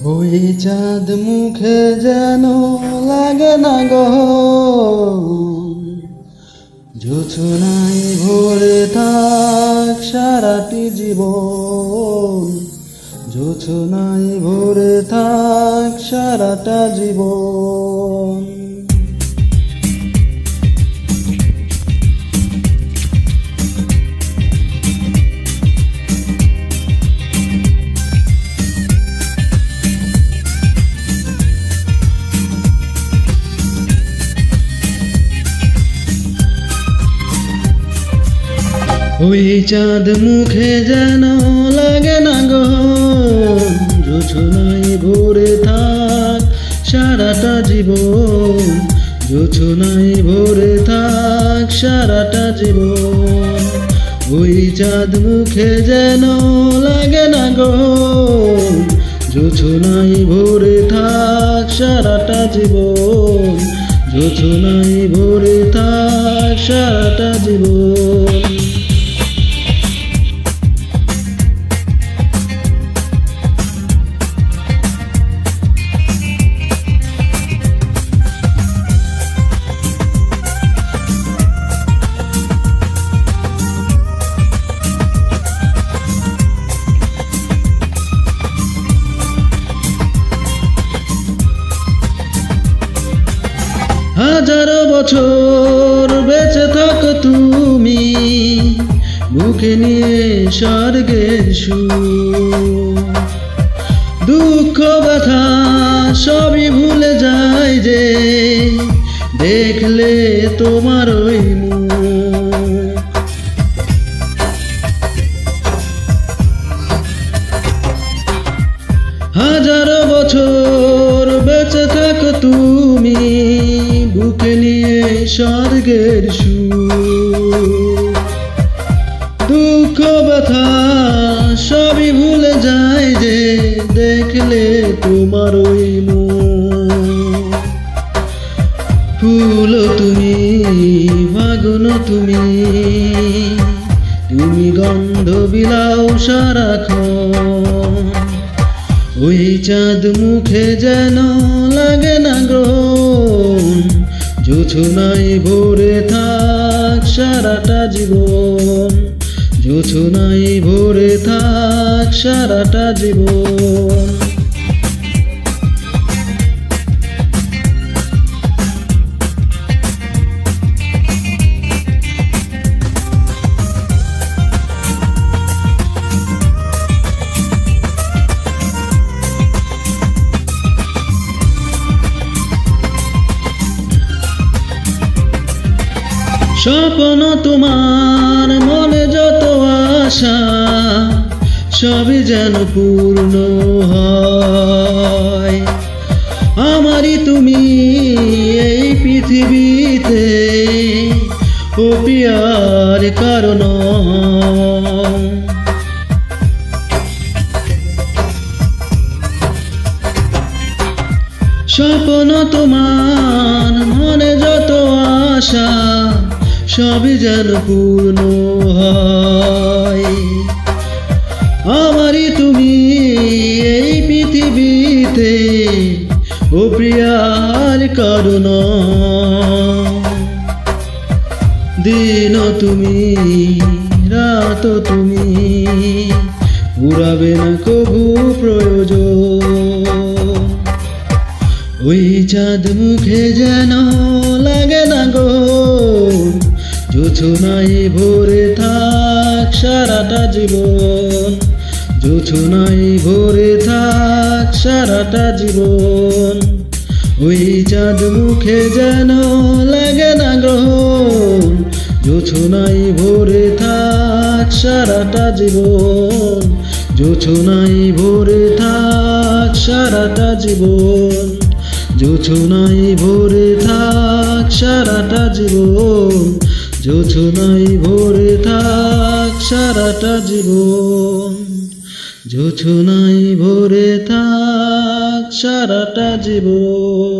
ওই চাঁদ মুখে যেন লাগে না গো, জোছনায় ভরে থাক সারাটি জীবন, জোছনায় ভরে থাক সারাটা জীবন। ওই চাঁদ মুখে যেন লাগে না গো, জোছনায় ভরে থাক সারাটা জীবন, জোছনায় ভরে থাক সারাটা জীবন। ওই চাঁদ মুখে যেন লাগে না গো, জোছনায় ভরে থাক সারাটা জীবন, জোছনায় ভরে থাক সারাটা জীবন। হাজারো বছর বেঁচে থাকো তুমি, বুকে নিয়ে স্বর্গের সুর। দুঃখ ব্যথা সবই ভুলে যায় যে দেখলে তোমার ওই মুখ। হাজারো বছর বেঁচে থাকো তুমি, বুকে নিয়ে স্বর্গের সুর। দুঃখ ব্যথা সবই ভুলে যায় যে দেখলে তোমার ওই মুখ। ফুল তুমি, ফাগুন তুমি, তুমি গন্ধ বিলাও সারাক্ষণ। ওই চাঁদ মুখে যেন লাগে না গো, জোছনায় ভরে থাক সারাটা জীবন, জোছনায় ভরে থাক সারাটা জীবন। স্বপ্ন তোমার মনে যত আশা, সবই যেন পূর্ণ হয়। আমারই তুমি এই পৃথিবীতে, ও পিয়ার কারণ। স্বপ্ন তোমার মনে যত আশা, সবই যেন পূর্ণ হয়। আমারই তুমি এই পৃথিবীতে, ও প্রিয়ার কারণ। দিন তুমি রাত তুমি, পুরাবে না কবু প্রয়োজন। ওই চাঁদ মুখে যেন লাগে না গো, জোছনায় ভরে থাক সারাটা জীবন, জোছনায় ভরে থাক সারাটা জীবন। ওই চাঁদ মুখে যেন লাগে না গো, জোছনায় ভরে থাক সারাটা জীবন, জোছনায় ভরে থাক সারাটা জীবন, জোছনায় ভরে থাক সারাটা জীবন, জোছনায় ভরে থাক সারাটা জীবন, জোছনায় ভরে থাক সারাটা জীবন।